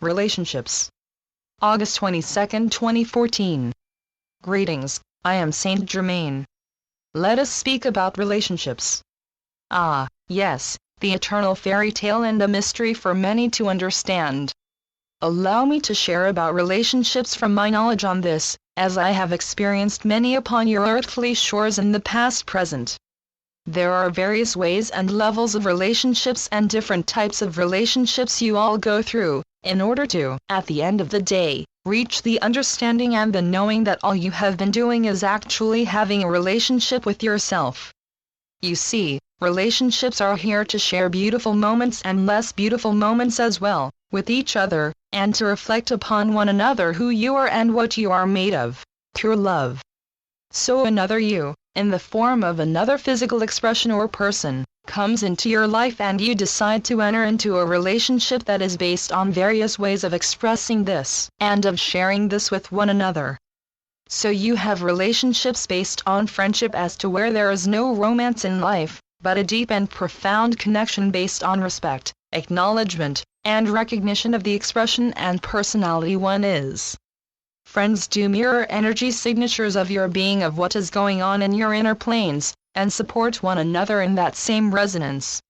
Relationships. August 22, 2014. Greetings, I am Saint Germain. Let us speak about relationships. Ah, yes, the eternal fairy tale and a mystery for many to understand. Allow me to share about relationships from my knowledge on this, as I have experienced many upon your earthly shores in the past present. There are various ways and levels of relationships and different types of relationships you all go through, in order to, at the end of the day, reach the understanding and the knowing that all you have been doing is actually having a relationship with yourself. You see, relationships are here to share beautiful moments and less beautiful moments as well, with each other, and to reflect upon one another who you are and what you are made of, pure love. So another you, in the form of another physical expression or person, comes into your life and you decide to enter into a relationship that is based on various ways of expressing this, and of sharing this with one another. So you have relationships based on friendship as to where there is no romance in life, but a deep and profound connection based on respect, acknowledgement, and recognition of the expression and personality one is. Friends do mirror energy signatures of your being, of what is going on in your inner planes, and support one another in that same resonance.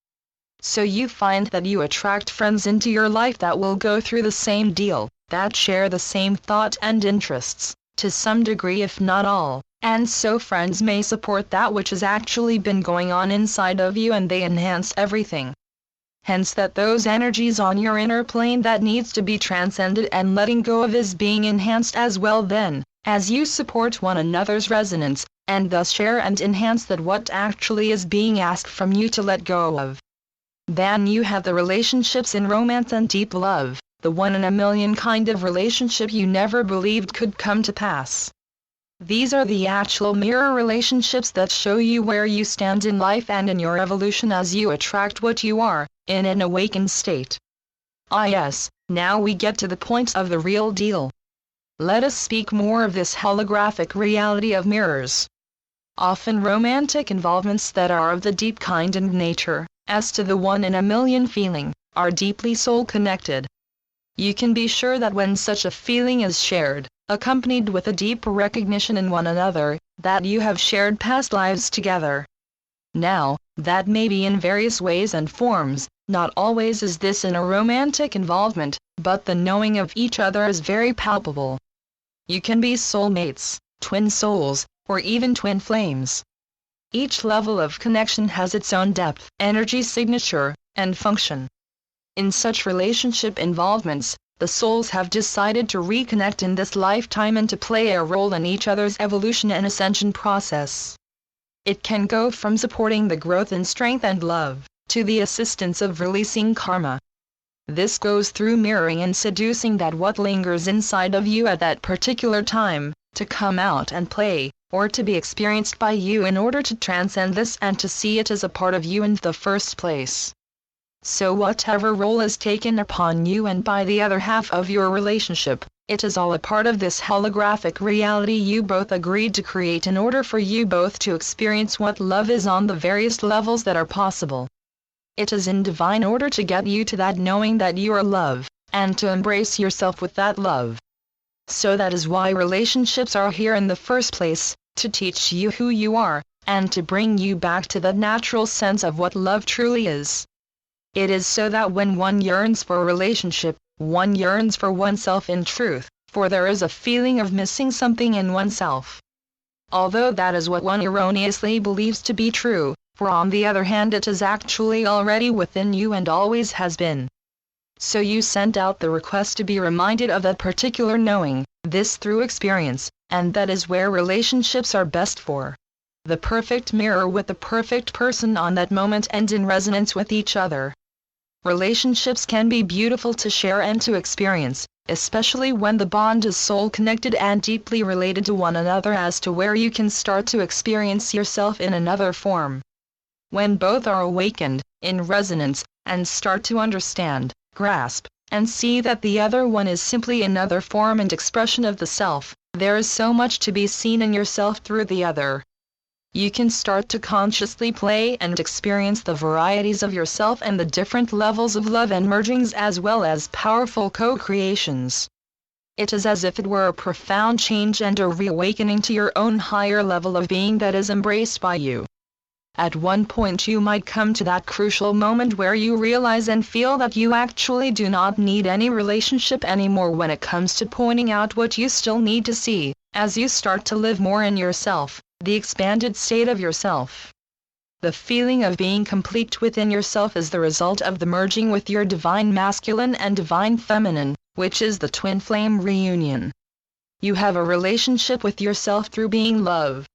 So you find that you attract friends into your life that will go through the same deal, that share the same thought and interests, to some degree if not all, and so friends may support that which has actually been going on inside of you and they enhance everything. Hence that those energies on your inner plane that needs to be transcended and letting go of is being enhanced as well then, as you support one another's resonance, and thus share and enhance that what actually is being asked from you to let go of. Then you have the relationships in romance and deep love, the one in a million kind of relationship you never believed could come to pass. These are the actual mirror relationships that show you where you stand in life and in your evolution as you attract what you are, in an awakened state. Ah yes, now we get to the point of the real deal. Let us speak more of this holographic reality of mirrors. Often romantic involvements that are of the deep kind and nature, as to the one in a million feeling, are deeply soul connected. You can be sure that when such a feeling is shared, accompanied with a deep recognition in one another, that you have shared past lives together. Now, that may be in various ways and forms, not always is this in a romantic involvement, but the knowing of each other is very palpable. You can be soulmates, twin souls, or even twin flames. Each level of connection has its own depth, energy signature, and function. In such relationship involvements, the souls have decided to reconnect in this lifetime and to play a role in each other's evolution and ascension process. It can go from supporting the growth in strength and love, to the assistance of releasing karma. This goes through mirroring and seducing that what lingers inside of you at that particular time, to come out and play, or to be experienced by you in order to transcend this and to see it as a part of you in the first place. So whatever role is taken upon you and by the other half of your relationship, it is all a part of this holographic reality you both agreed to create in order for you both to experience what love is on the various levels that are possible. It is in divine order to get you to that knowing that you are love, and to embrace yourself with that love. So that is why relationships are here in the first place, to teach you who you are, and to bring you back to the natural sense of what love truly is. It is so that when one yearns for a relationship, one yearns for oneself in truth, for there is a feeling of missing something in oneself. Although that is what one erroneously believes to be true, for on the other hand it is actually already within you and always has been. So you sent out the request to be reminded of that particular knowing, this through experience, and that is where relationships are best for. The perfect mirror with the perfect person on that moment and in resonance with each other. Relationships can be beautiful to share and to experience, especially when the bond is soul connected and deeply related to one another as to where you can start to experience yourself in another form. When both are awakened, in resonance, and start to understand, grasp, and see that the other one is simply another form and expression of the self, there is so much to be seen in yourself through the other. you can start to consciously play and experience the varieties of yourself and the different levels of love and mergings as well as powerful co-creations. It is as if it were a profound change and a reawakening to your own higher level of being that is embraced by you. At one point you might come to that crucial moment where you realize and feel that you actually do not need any relationship anymore when it comes to pointing out what you still need to see, as you start to live more in yourself, the expanded state of yourself. The feeling of being complete within yourself is the result of the merging with your divine masculine and divine feminine, which is the twin flame reunion. You have a relationship with yourself through being love.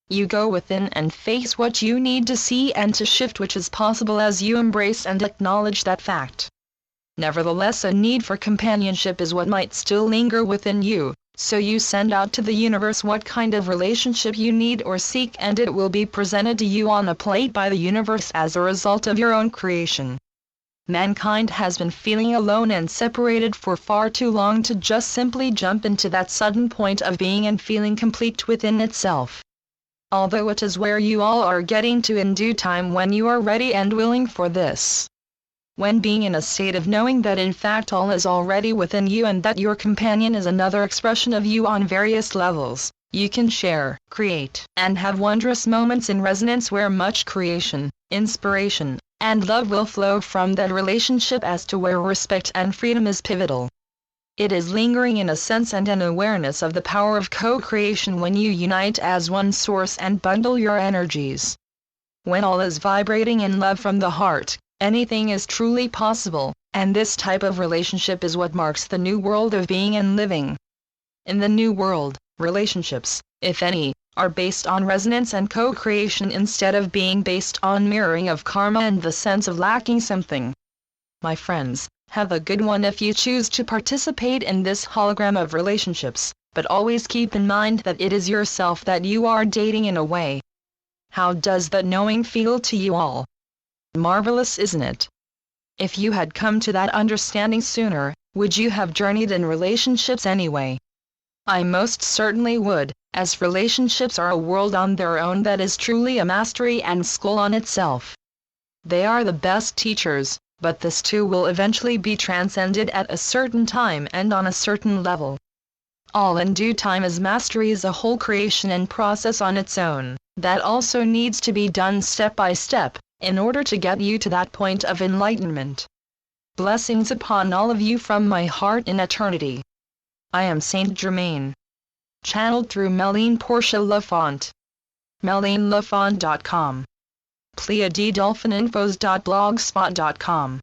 You go within and face what you need to see and to shift, which is possible as you embrace and acknowledge that fact. Nevertheless, a need for companionship is what might still linger within you, so you send out to the universe what kind of relationship you need or seek, and it will be presented to you on a plate by the universe as a result of your own creation. Mankind has been feeling alone and separated for far too long to just simply jump into that sudden point of being and feeling complete within itself. Although it is where you all are getting to in due time when you are ready and willing for this. When being in a state of knowing that in fact all is already within you and that your companion is another expression of you on various levels, you can share, create, and have wondrous moments in resonance where much creation, inspiration, and love will flow from that relationship, as to where respect and freedom is pivotal. It is lingering in a sense and an awareness of the power of co-creation when you unite as one source and bundle your energies. When all is vibrating in love from the heart, anything is truly possible, and this type of relationship is what marks the new world of being and living. In the new world, relationships, if any, are based on resonance and co-creation instead of being based on mirroring of karma and the sense of lacking something. My friends, have a good one if you choose to participate in this hologram of relationships, but always keep in mind that it is yourself that you are dating in a way. How does that knowing feel to you all? Marvelous, isn't it? If you had come to that understanding sooner, would you have journeyed in relationships anyway? I most certainly would, as relationships are a world on their own that is truly a mastery and school on itself. They are the best teachers, but this too will eventually be transcended at a certain time and on a certain level. All in due time, as mastery is a whole creation and process on its own, that also needs to be done step by step, in order to get you to that point of enlightenment. Blessings upon all of you from my heart in eternity. I am Saint Germain. Channeled through Méline Portia Lafont. MélineLafont.com. PleiadeDolphininfos.blogspot.com